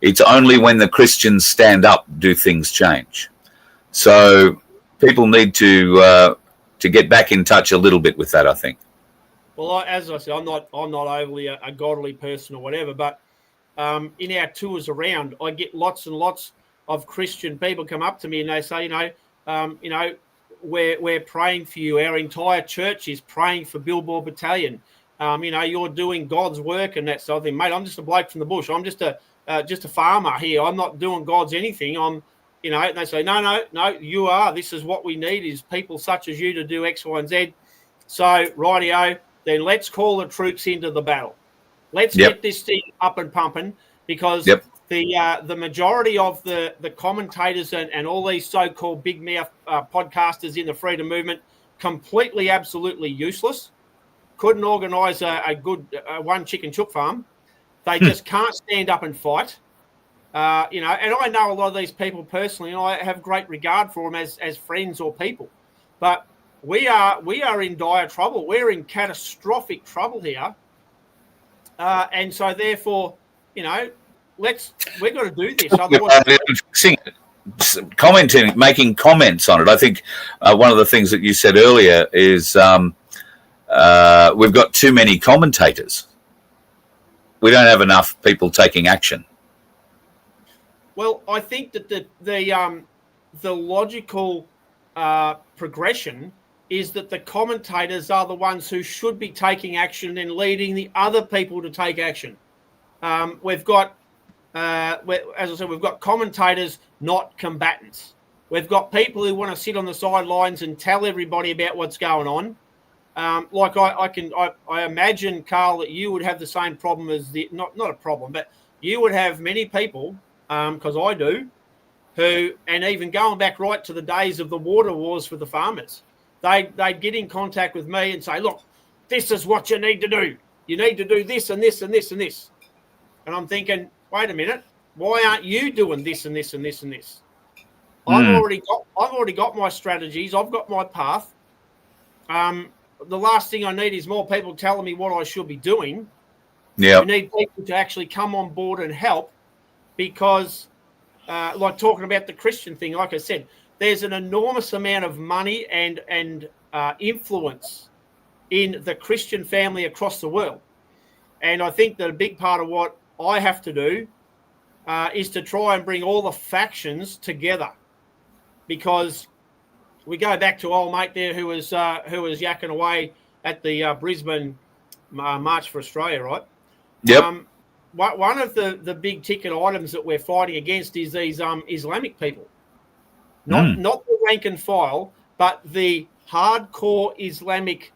it's only when the Christians stand up do things change. So people need to get back in touch a little bit with that, I think. Well, as I said, I'm not overly a godly person or whatever, but in our tours around, I get lots and lots of Christian people come up to me and they say, we're praying for you. Our entire church is praying for Billboard Battalion. You're doing God's work and that sort of thing. Mate, I'm just a bloke from the bush. I'm just a farmer here. I'm not doing God's anything. And they say, no, you are. This is what we need, is people such as you to do X, Y, and Z. So, rightio, then let's call the troops into the battle. Let's get this thing up and pumping, because the majority of the commentators and all these so-called big mouth podcasters in the freedom movement, completely, absolutely useless. Couldn't organise a good one chicken chook farm. They just can't stand up and fight. And I know a lot of these people personally, and I have great regard for them as friends or people. But we are in dire trouble. We're in catastrophic trouble here. And so therefore, we've got to do this. Commenting, making comments on it. I think one of the things that you said earlier is we've got too many commentators. We don't have enough people taking action. Well, I think that the logical progression is that the commentators are the ones who should be taking action and leading the other people to take action. We've got, as I said, we've got commentators, not combatants. We've got people who want to sit on the sidelines and tell everybody about what's going on. I imagine, Carl, that you would have the same problem as not a problem, but you would have many people, because I do, and even going back right to the days of the water wars for the farmers, they'd get in contact with me and say, look, this is what you need to do. You need to do this and this and this and this. And I'm thinking, wait a minute, why aren't you doing this and this and this and this? I've already got my strategies. I've got my path. The last thing I need is more people telling me what I should be doing. Yeah. You need people to actually come on board and help, because like talking about the Christian thing, like I said, there's an enormous amount of money and influence in the Christian family across the world. And I think that a big part of what I have to do is to try and bring all the factions together, because we go back to old mate there who was yakking away at the Brisbane March for Australia, right? Yep. One of the big ticket items that we're fighting against is these Islamic people, not the rank and file, but the hardcore Islamic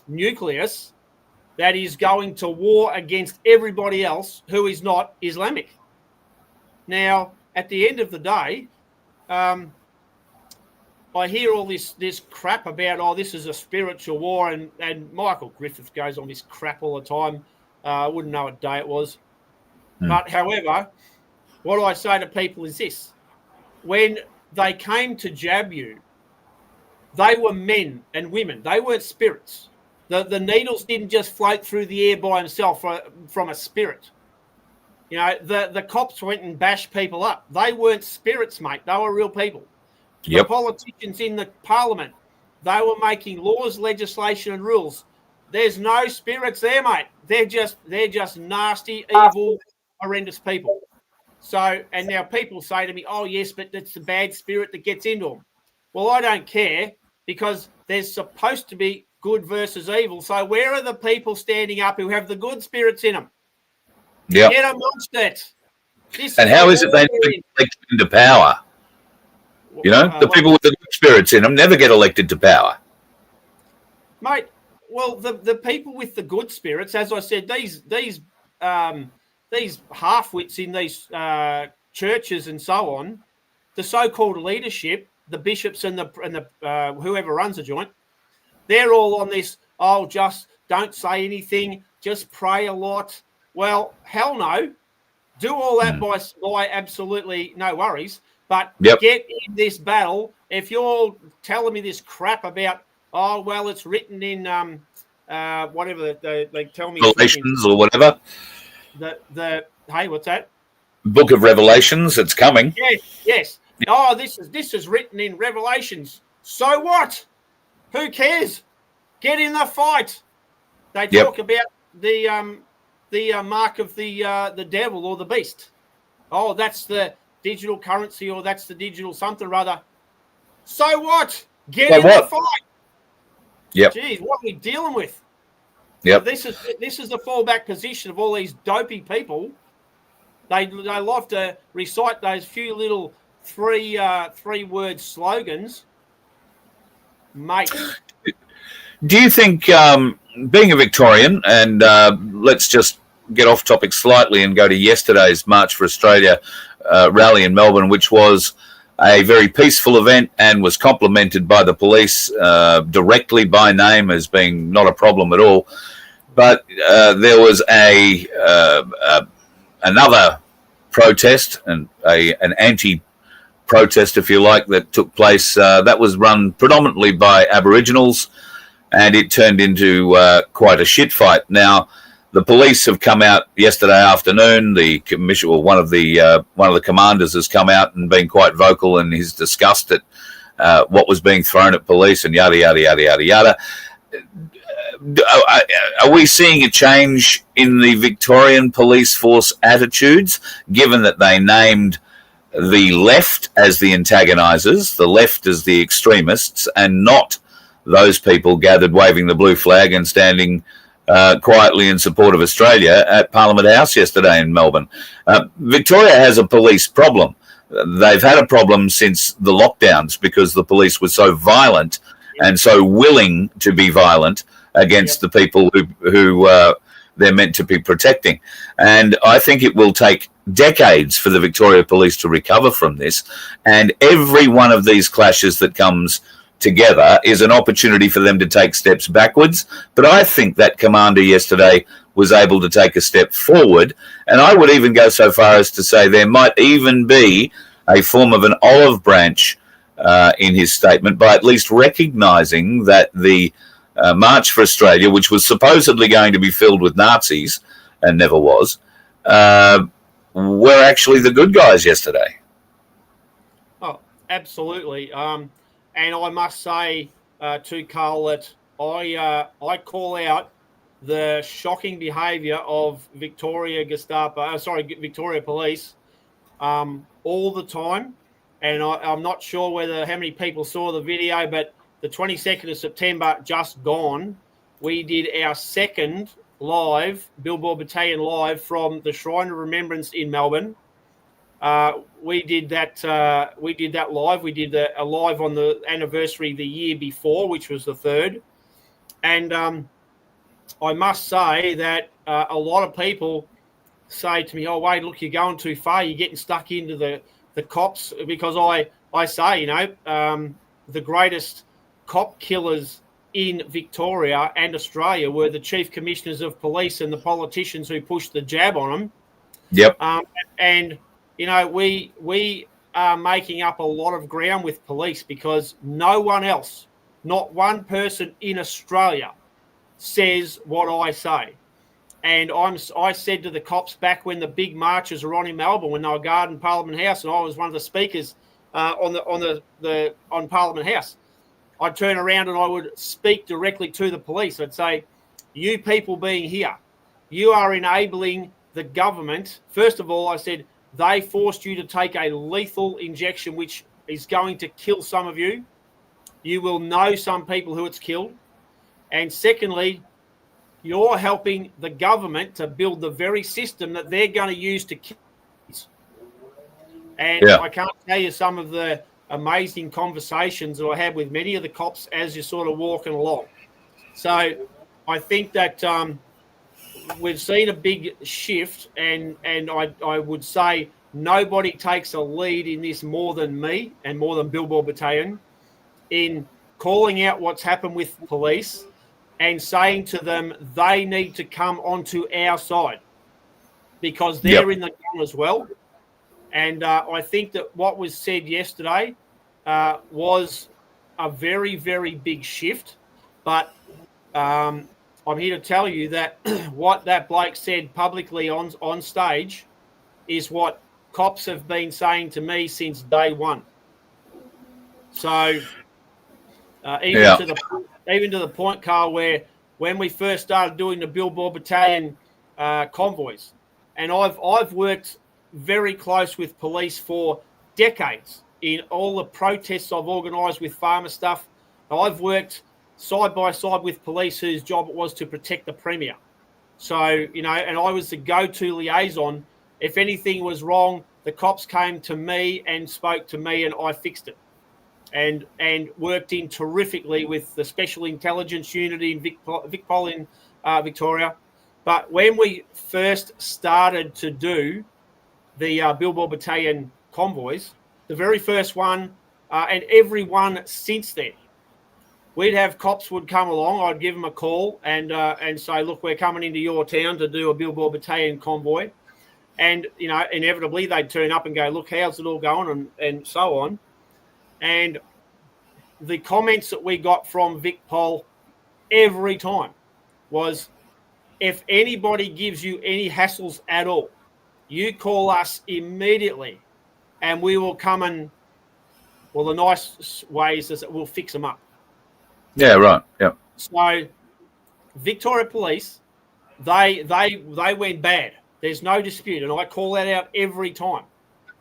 nucleus that is going to war against everybody else who is not Islamic. Now, at the end of the day, I hear all this crap about, this is a spiritual war, and Michael Griffith goes on this crap all the time. I wouldn't know what day it was. But however, what I say to people is this. When they came to jab you, they were men and women. They weren't spirits. The needles didn't just float through the air by themselves from a spirit. You know, the cops went and bashed people up. They weren't spirits, mate. They were real people. Yep. The politicians in the parliament, they were making laws, legislation, and rules. There's no spirits there, mate. They're just nasty, evil, horrendous people. So, and now people say to me, oh, yes, but it's the bad spirit that gets into them. Well, I don't care, because there's supposed to be good versus evil. So where are the people standing up who have the good spirits in them? Yep. Get amongst it. And how is it they never get elected into power? You know, the people with the good spirits in them never get elected to power. Mate, well, the people with the good spirits, as I said, these half-wits in these churches and so on, the so-called leadership, the bishops and the whoever runs the joint, they're all on this, just don't say anything, just pray a lot. Well, hell no. Do all that by absolutely no worries. But get in this battle. If you're telling me this crap about, it's written in whatever they tell me. Revelations or whatever. Hey, what's that? Book of Revelations, it's coming. Yes. Oh, this is written in Revelations. So what? Who cares? Get in the fight. They talk about the mark of the devil or the beast. Oh, that's the digital currency, or that's the digital something or other. So what? Get in the fight. Yep. Geez, what are we dealing with? Yep. So this is the fallback position of all these dopey people. They love to recite those few little three-word slogans. Mate. Do you think, being a Victorian, and let's just get off topic slightly and go to yesterday's March for Australia rally in Melbourne, which was a very peaceful event and was complimented by the police directly by name as being not a problem at all. But there was another protest, and an anti-protest, if you like, that took place. That was run predominantly by Aboriginals, and it turned into quite a shit fight. Now, the police have come out yesterday afternoon. The commission, or one of the commanders, has come out and been quite vocal in his disgust at what was being thrown at police and yada yada yada yada yada. Are we seeing a change in the Victorian police force attitudes, given that they named the left as the antagonisers, the left as the extremists, and not those people gathered waving the blue flag and standing quietly in support of Australia at Parliament House yesterday in Melbourne? Victoria has a police problem. They've had a problem since the lockdowns because the police were so violent and so willing to be violent against the people who they're meant to be protecting. And I think it will take decades for the Victoria Police to recover from this. And every one of these clashes that comes together is an opportunity for them to take steps backwards. But I think that commander yesterday was able to take a step forward. And I would even go so far as to say there might even be a form of an olive branch in his statement, by at least recognising that the March for Australia, which was supposedly going to be filled with Nazis and never was, were actually the good guys yesterday. Oh, absolutely. And I must say to Carl that I call out the shocking behaviour of Victoria Police all the time. And I'm not sure how many people saw the video, but the 22nd of September just gone, we did our second live, Billboard Battalion live from the Shrine of Remembrance in Melbourne. We did that live. We did a live on the anniversary the year before, which was the 3rd. And I must say that a lot of people say to me, "Oh, Wade, look, you're going too far. You're getting stuck into the cops." Because I say, the greatest cop killers in Victoria and Australia were the chief commissioners of police and the politicians who pushed the jab on them. Yep. And we are making up a lot of ground with police because no one else, not one person in Australia, says what I say. And I said to the cops back when the big marches were on in Melbourne, when they were guarding Parliament House, and I was one of the speakers on Parliament House, I'd turn around and I would speak directly to the police. I'd say, "You people being here, you are enabling the government." First of all, I said, "They forced you to take a lethal injection, which is going to kill some of you. You will know some people who it's killed. And secondly, you're helping the government to build the very system that they're going to use to kill us." And I can't tell you some of the amazing conversations that I had with many of the cops as you're sort of walking along. So I think that we've seen a big shift, and I would say nobody takes a lead in this more than me and more than Billboard Battalion in calling out what's happened with police and saying to them they need to come onto our side because they're in the gun as well. And I think that what was said yesterday was a very, very big shift. But I'm here to tell you that what that bloke said publicly on stage is what cops have been saying to me since day one. So even to the point, Carl, where when we first started doing the Billboard Battalion convoys, and I've worked very close with police for decades in all the protests I've organised with farmer stuff. I've worked side by side with police whose job it was to protect the Premier. So, and I was the go-to liaison. If anything was wrong, the cops came to me and spoke to me and I fixed it. And worked in terrifically with the Special Intelligence Unit in Vicpol in Victoria. But when we first started to do the Billboard Battalion convoys, the very first one, and every one since then, we'd have cops would come along. I'd give them a call and say, "Look, we're coming into your town to do a Billboard Battalion convoy," and inevitably they'd turn up and go, "Look, how's it all going?" and so on. And the comments that we got from Vicpol every time was, "If anybody gives you any hassles at all, you call us immediately and we will come and," well, the nice ways is that we'll fix them up. Yeah, right. Yeah. So Victoria Police, they went bad. There's no dispute. And I call that out every time.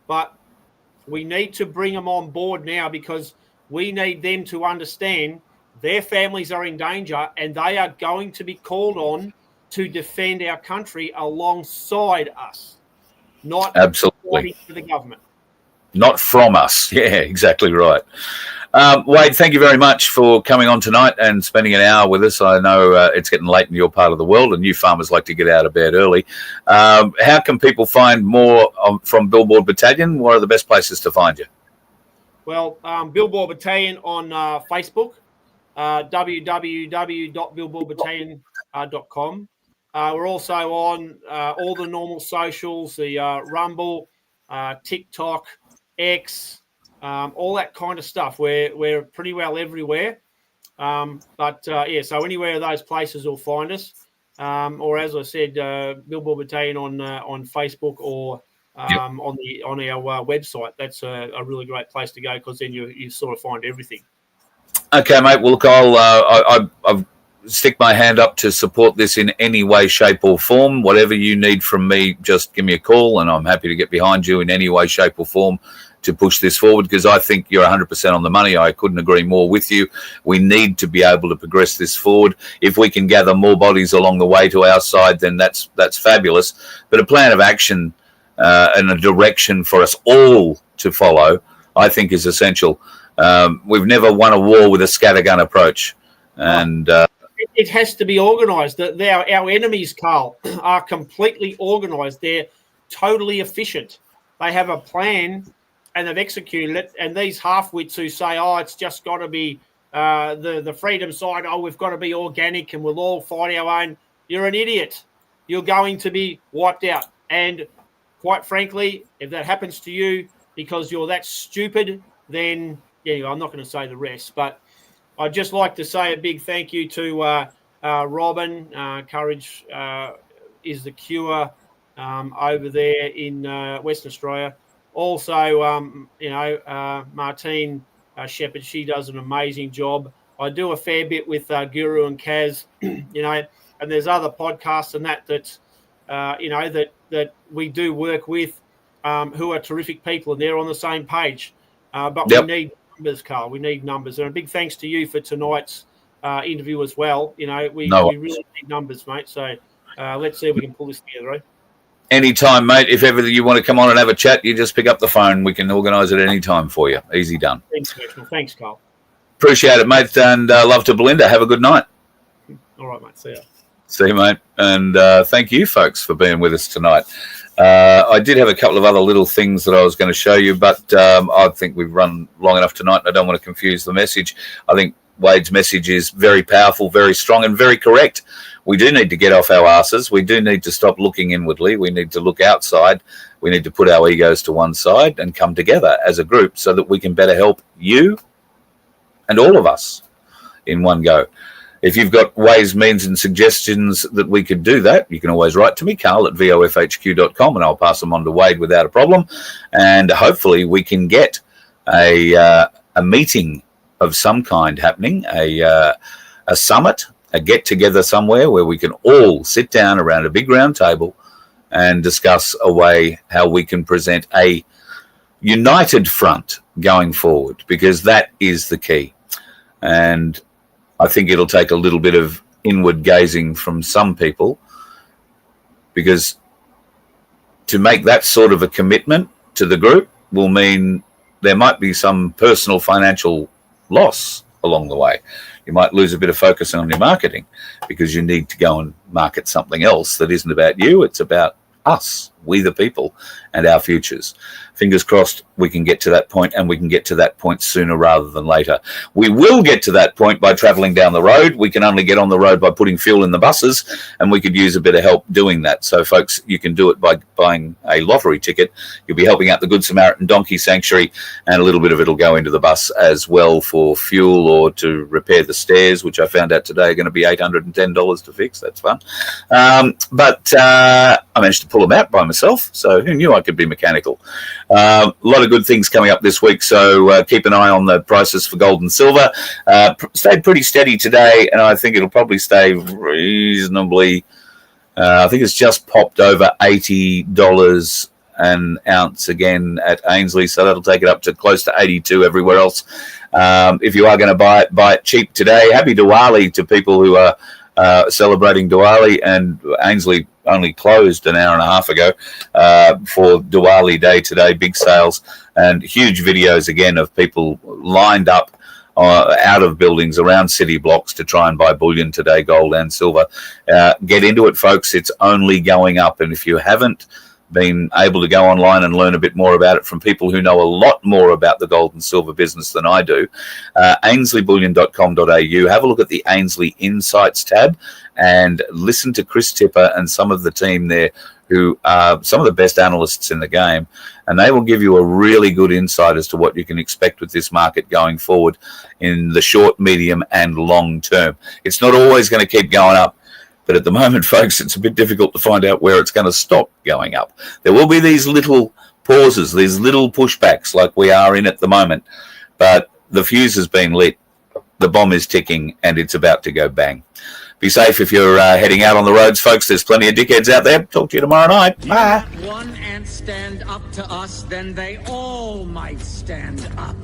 But we need to bring them on board now because we need them to understand their families are in danger and they are going to be called on to defend our country alongside us, not absolutely to the government. Not from us. Yeah, exactly right. Wade, thank you very much for coming on tonight and spending an hour with us. I know it's getting late in your part of the world and you farmers like to get out of bed early. How can people find more from Billboard Battalion? What are the best places to find you? Well, Billboard Battalion on Facebook, www.billboardbattalion.com. We're also on all the normal socials, the Rumble, TikTok, X, all that kind of stuff. We're pretty well everywhere. So anywhere of those places will find us. Or as I said, Billboard Battalion on Facebook or on our website. That's a really great place to go because then you sort of find everything. Okay, mate. Well, look, I've stick my hand up to support this in any way, shape or form. Whatever you need from me, just give me a call and I'm happy to get behind you in any way, shape or form to push this forward, because I think you're 100% on the money. I couldn't agree more with you. We need to be able to progress this forward. If we can gather more bodies along the way to our side, then that's fabulous. But a plan of action and a direction for us all to follow, I think, is essential. We've never won a war with a scattergun approach. And it has to be organised. Our enemies, Carl, are completely organised. They're totally efficient. They have a plan and they've executed it. And these half-wits who say, oh, it's just got to be the freedom side, oh, we've got to be organic and we'll all fight our own. You're an idiot. You're going to be wiped out. And quite frankly, if that happens to you because you're that stupid, then, yeah, I'm not going to say the rest. But I'd just like to say a big thank you to Robin. Courage is the cure over there in Western Australia. Also, Martine Shepherd, she does an amazing job. I do a fair bit with Guru and Kaz, and there's other podcasts and that we do work with who are terrific people, and they're on the same page. But we need numbers, Carl. We need numbers. And a big thanks to you for tonight's interview as well. We really need numbers, mate. So let's see if we can pull this together, right? Anytime, mate. If ever you want to come on and have a chat, you just pick up the phone. We can organise it any time for you. Easy done. Thanks, National. Thanks, Carl. Appreciate it, mate. And love to Belinda. Have a good night. All right, mate. See ya. See you, mate. And thank you, folks, for being with us tonight. I did have a couple of other little things that I was going to show you, but I think we've run long enough tonight, and I don't want to confuse the message. I think Wade's message is very powerful, very strong, and very correct. We do need to get off our asses. We do need to stop looking inwardly. We need to look outside. We need to put our egos to one side and come together as a group so that we can better help you and all of us in one go. If you've got ways, means, and suggestions that we could do that, you can always write to me, carl@vofhq.com, and I'll pass them on to Wade without a problem. And hopefully we can get a meeting of some kind happening, a summit, a get-together somewhere where we can all sit down around a big round table and discuss a way how we can present a united front going forward, because that is the key. And I think it'll take a little bit of inward gazing from some people, because to make that sort of a commitment to the group will mean there might be some personal financial loss along the way. You might lose a bit of focus on your marketing because you need to go and market something else that isn't about you. It's about us, we the people, and our futures. Fingers crossed we can get to that point, and we can get to that point sooner rather than later. We will get to that point by travelling down the road. We can only get on the road by putting fuel in the buses, and we could use a bit of help doing that. So, folks, you can do it by buying a lottery ticket. You'll be helping out the Good Samaritan Donkey Sanctuary, and a little bit of it will go into the bus as well for fuel or to repair the stairs, which I found out today are going to be $810 to fix. That's fun. But I managed to pull them out by myself, so who knew I could be mechanical? A lot of good things coming up this week, so keep an eye on the prices for gold and silver. Stayed pretty steady today, and I think it'll probably stay reasonably. I think it's just popped over $80 an ounce again at Ainsley, so that'll take it up to close to 82 everywhere else. If you are going to buy it cheap today. Happy Diwali to people who are celebrating Diwali, and Ainsley only closed an hour and a half ago for Diwali Day today. Big sales and huge videos again of people lined up out of buildings around city blocks to try and buy bullion today, gold and silver. Get into it, folks. It's only going up, and if you haven't been able to go online and learn a bit more about it from people who know a lot more about the gold and silver business than I do, ainsleyBullion.com.au. Have a look at the Ainsley Insights tab and listen to Chris Tipper and some of the team there who are some of the best analysts in the game, and they will give you a really good insight as to what you can expect with this market going forward in the short, medium, and long term. It's not always going to keep going up, but at the moment, folks, it's a bit difficult to find out where it's going to stop going up. There will be these little pauses, these little pushbacks like we are in at the moment, but the fuse has been lit, the bomb is ticking, and it's about to go bang. Be safe if you're heading out on the roads, folks. There's plenty of dickheads out there. Talk to you tomorrow night. Bye. can't stand up to us, then they all might stand up.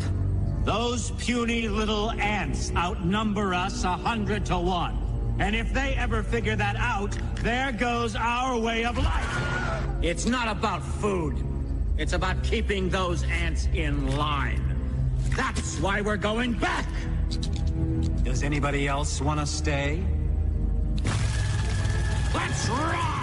Those puny little ants outnumber us 100 to 1. And if they ever figure that out, there goes our way of life. It's not about food. It's about keeping those ants in line. That's why we're going back. Does anybody else want to stay? Let's rock!